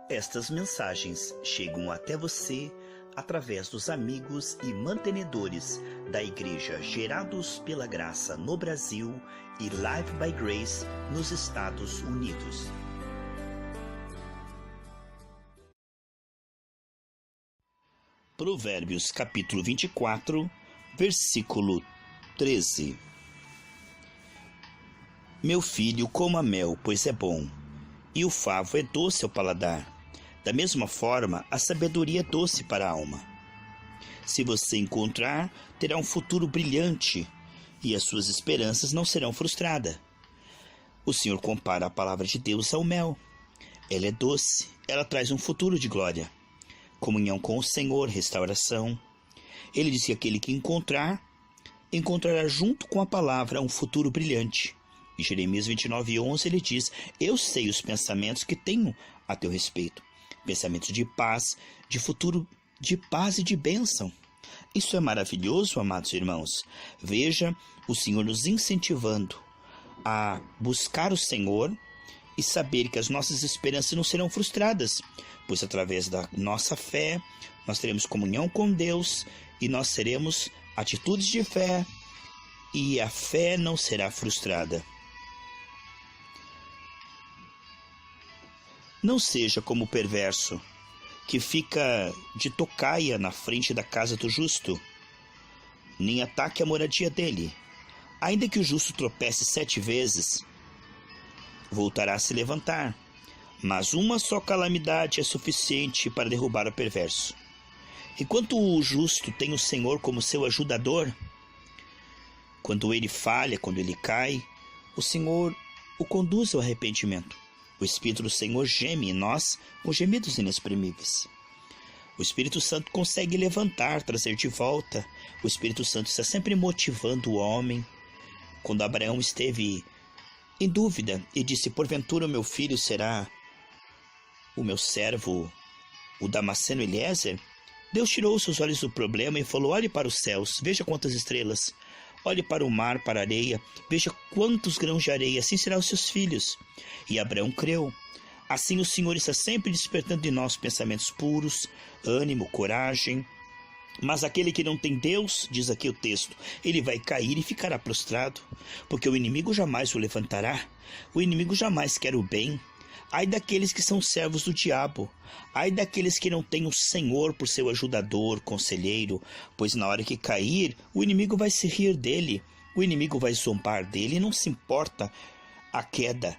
Estas mensagens chegam até você através dos amigos e mantenedores da Igreja Gerados pela Graça no Brasil e Live by Grace nos Estados Unidos. Provérbios capítulo 24, versículo 13. Meu filho, coma mel, pois é bom, e o favo é doce ao paladar. Da mesma forma, a sabedoria é doce para a alma. Se você encontrar, terá um futuro brilhante, e as suas esperanças não serão frustradas. O Senhor compara a palavra de Deus ao mel. Ela é doce, ela traz um futuro de glória. Comunhão com o Senhor, restauração. Ele diz que aquele que encontrará junto com a palavra um futuro brilhante. Em Jeremias 29:11 ele diz: eu sei os pensamentos que tenho a teu respeito. Pensamentos de paz, de futuro, de paz e de bênção. Isso é maravilhoso, amados irmãos. Veja o Senhor nos incentivando a buscar o Senhor e saber que as nossas esperanças não serão frustradas, pois através da nossa fé nós teremos comunhão com Deus e nós teremos atitudes de fé e a fé não será frustrada. Não seja como o perverso, que fica de tocaia na frente da casa do justo, nem ataque a moradia dele. Ainda que o justo tropece 7 vezes, voltará a se levantar, mas uma só calamidade é suficiente para derrubar o perverso. Enquanto o justo tem o Senhor como seu ajudador, quando ele falha, quando ele cai, o Senhor o conduz ao arrependimento. O Espírito do Senhor geme em nós com gemidos inexprimíveis. O Espírito Santo consegue levantar, trazer de volta. O Espírito Santo está sempre motivando o homem. Quando Abraão esteve em dúvida e disse: porventura o meu filho será o meu servo, o Damasceno Eliezer, Deus tirou seus olhos do problema e falou: olhe para os céus, veja quantas estrelas. Olhe para o mar, para a areia, veja quantos grãos de areia, assim serão os seus filhos. E Abraão creu. Assim o Senhor está sempre despertando em nós pensamentos puros, ânimo, coragem. Mas aquele que não tem Deus, diz aqui o texto, ele vai cair e ficará prostrado, porque o inimigo jamais o levantará. O inimigo jamais quer o bem. Ai daqueles que são servos do diabo. Ai daqueles que não têm o Senhor por seu ajudador, conselheiro, pois na hora que cair, o inimigo vai se rir dele, o inimigo vai zombar dele, e não se importa a queda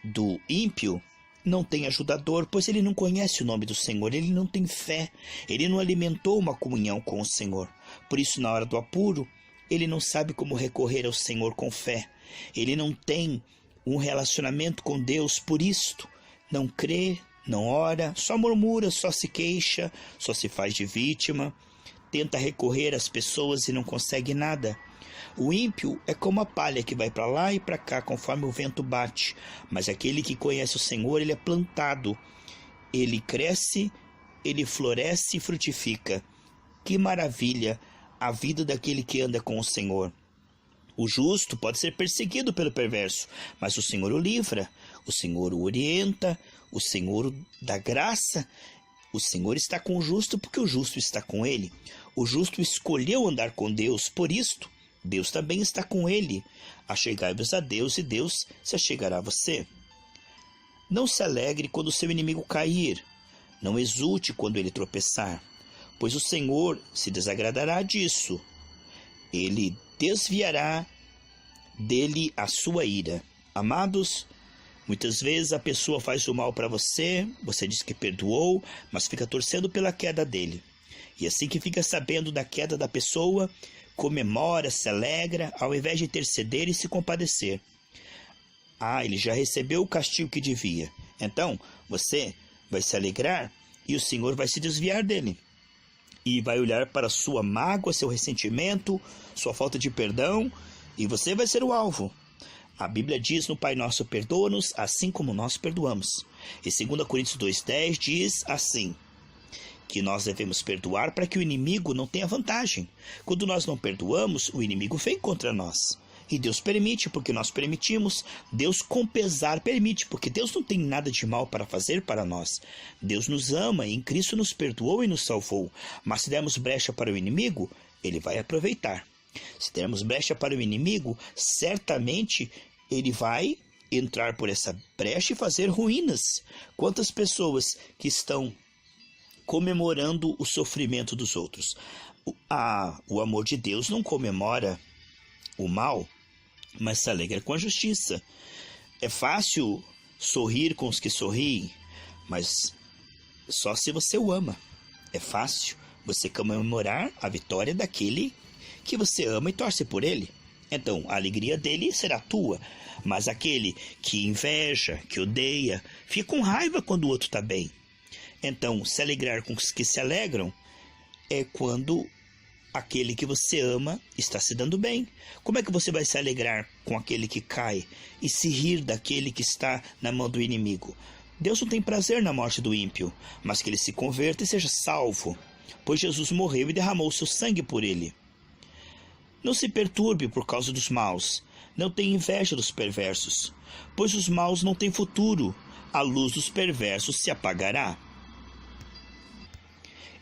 do ímpio. Não tem ajudador, pois ele não conhece o nome do Senhor, ele não tem fé, ele não alimentou uma comunhão com o Senhor. Por isso, na hora do apuro, ele não sabe como recorrer ao Senhor com fé, ele não tem um relacionamento com Deus, por isto não crê, não ora, só murmura, só se queixa, só se faz de vítima, tenta recorrer às pessoas e não consegue nada. O ímpio é como a palha que vai para lá e para cá conforme o vento bate, mas aquele que conhece o Senhor, ele é plantado, ele cresce, ele floresce e frutifica. Que maravilha a vida daquele que anda com o Senhor. O justo pode ser perseguido pelo perverso, mas o Senhor o livra, o Senhor o orienta, o Senhor o dá graça. O Senhor está com o justo porque o justo está com ele. O justo escolheu andar com Deus, por isto Deus também está com ele. Achegai-vos a Deus e Deus se achegará a você. Não se alegre quando o seu inimigo cair, não exulte quando ele tropeçar, pois o Senhor se desagradará disso. Ele desviará dele a sua ira. Amados, muitas vezes a pessoa faz o mal para você, você diz que perdoou, mas fica torcendo pela queda dele. E assim que fica sabendo da queda da pessoa, comemora, se alegra, ao invés de interceder e se compadecer. Ele já recebeu o castigo que devia. Então, você vai se alegrar e o Senhor vai se desviar dele. E vai olhar para sua mágoa, seu ressentimento, sua falta de perdão, e você vai ser o alvo. A Bíblia diz no Pai Nosso: perdoa-nos assim como nós perdoamos. E 2 Coríntios 2:10 diz assim, que nós devemos perdoar para que o inimigo não tenha vantagem. Quando nós não perdoamos, o inimigo vem contra nós. E Deus permite, porque nós permitimos. Deus, com pesar, permite, porque Deus não tem nada de mal para fazer para nós. Deus nos ama e em Cristo nos perdoou e nos salvou. Mas se dermos brecha para o inimigo, ele vai aproveitar. Se dermos brecha para o inimigo, certamente ele vai entrar por essa brecha e fazer ruínas. Quantas pessoas que estão comemorando o sofrimento dos outros? O amor de Deus não comemora o mal, mas se alegra com a justiça. É fácil sorrir com os que sorriem, mas só se você o ama. É fácil você comemorar a vitória daquele que você ama e torce por ele. Então, a alegria dele será tua, mas aquele que inveja, que odeia, fica com raiva quando o outro está bem. Então, se alegrar com os que se alegram é quando aquele que você ama está se dando bem. Como é que você vai se alegrar com aquele que cai e se rir daquele que está na mão do inimigo? Deus não tem prazer na morte do ímpio, mas que ele se converta e seja salvo, pois Jesus morreu e derramou seu sangue por ele. Não se perturbe por causa dos maus, não tenha inveja dos perversos, pois os maus não têm futuro, a luz dos perversos se apagará.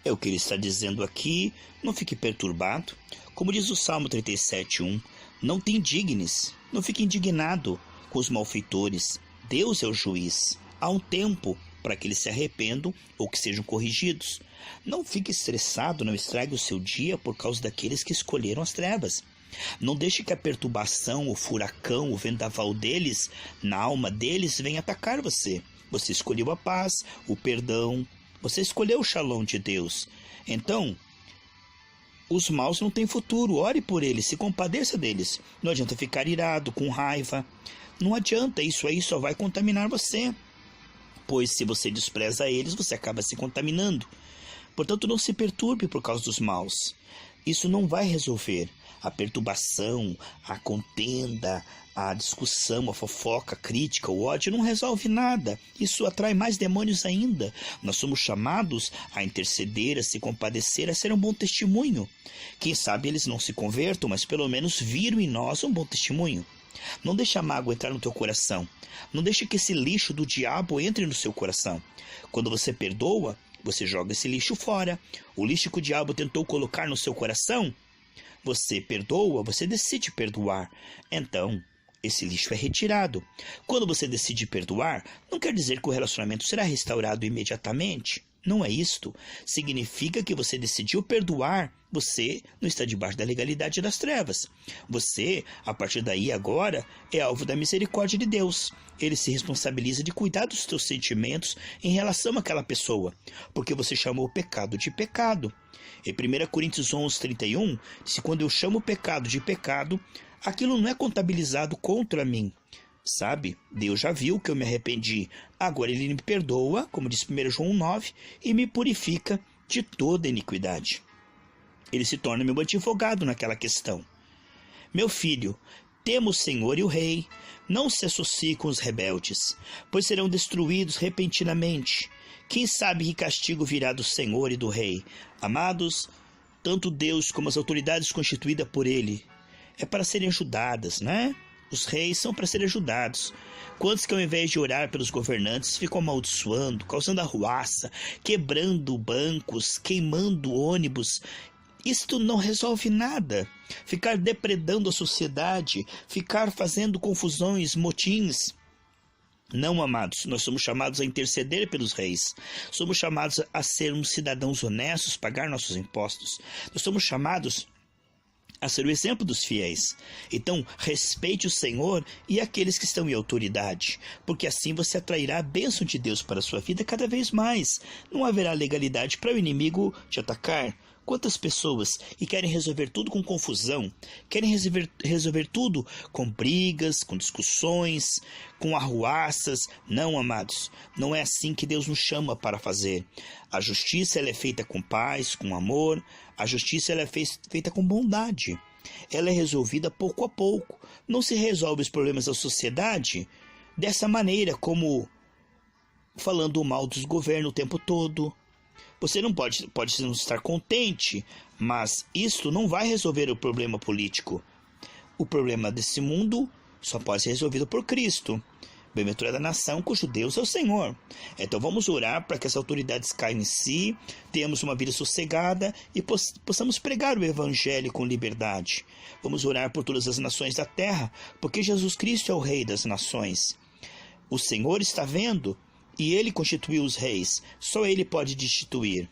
É o que ele está dizendo aqui, não fique perturbado. Como diz o Salmo 37:1, não te indignes, não fique indignado com os malfeitores. Deus é o juiz. Há um tempo para que eles se arrependam ou que sejam corrigidos. Não fique estressado, não estrague o seu dia por causa daqueles que escolheram as trevas. Não deixe que a perturbação, o furacão, o vendaval deles, na alma deles, venha atacar você. Você escolheu a paz, o perdão, você escolheu o shalom de Deus. Então, os maus não têm futuro. Ore por eles, se compadeça deles. Não adianta ficar irado, com raiva. Não adianta, isso aí só vai contaminar você. Pois se você despreza eles, você acaba se contaminando. Portanto, não se perturbe por causa dos maus. Isso não vai resolver. A perturbação, a contenda, a discussão, a fofoca, a crítica, o ódio não resolve nada. Isso atrai mais demônios ainda. Nós somos chamados a interceder, a se compadecer, a ser um bom testemunho. Quem sabe eles não se convertam, mas pelo menos viram em nós um bom testemunho. Não deixe a mágoa entrar no teu coração. Não deixe que esse lixo do diabo entre no seu coração. Quando você perdoa, você joga esse lixo fora. O lixo que o diabo tentou colocar no seu coração, você perdoa, você decide perdoar. Então, esse lixo é retirado. Quando você decide perdoar, não quer dizer que o relacionamento será restaurado imediatamente. Não é isto. Significa que você decidiu perdoar. Você não está debaixo da legalidade das trevas. Você, a partir daí agora, é alvo da misericórdia de Deus. Ele se responsabiliza de cuidar dos teus sentimentos em relação àquela pessoa, porque você chamou o pecado de pecado. Em 1 Coríntios 11:31, diz: quando eu chamo o pecado de pecado, aquilo não é contabilizado contra mim. Sabe, Deus já viu que eu me arrependi. Agora ele me perdoa, como diz 1 João 9, e me purifica de toda iniquidade. Ele se torna meu advogado naquela questão. Meu filho, tema o Senhor e o Rei. Não se associe com os rebeldes, pois serão destruídos repentinamente. Quem sabe que castigo virá do Senhor e do Rei? Amados, tanto Deus como as autoridades constituídas por ele é para serem ajudadas, né? Os reis são para serem ajudados. Quantos que ao invés de orar pelos governantes ficam amaldiçoando, causando arruaça, quebrando bancos, queimando ônibus? Isto não resolve nada. Ficar depredando a sociedade, ficar fazendo confusões, motins. Não, amados, nós somos chamados a interceder pelos reis. Somos chamados a sermos cidadãos honestos, pagar nossos impostos. Nós somos chamados a ser o exemplo dos fiéis. Então, respeite o Senhor e aqueles que estão em autoridade, porque assim você atrairá a bênção de Deus para a sua vida cada vez mais. Não haverá legalidade para o inimigo te atacar. Quantas pessoas que querem resolver tudo com confusão, querem resolver tudo com brigas, com discussões, com arruaças. Não, amados, não é assim que Deus nos chama para fazer. A justiça ela é feita com paz, com amor. A justiça ela é feita com bondade. Ela é resolvida pouco a pouco. Não se resolve os problemas da sociedade dessa maneira, como falando mal dos governos o tempo todo. Você não pode não estar contente, mas isto não vai resolver o problema político. O problema desse mundo só pode ser resolvido por Cristo. Bem-aventurada a nação cujo Deus é o Senhor. Então vamos orar para que as autoridades caiam em si, tenhamos uma vida sossegada e possamos pregar o Evangelho com liberdade. Vamos orar por todas as nações da terra, porque Jesus Cristo é o Rei das nações. O Senhor está vendo e Ele constituiu os reis. Só Ele pode destituir.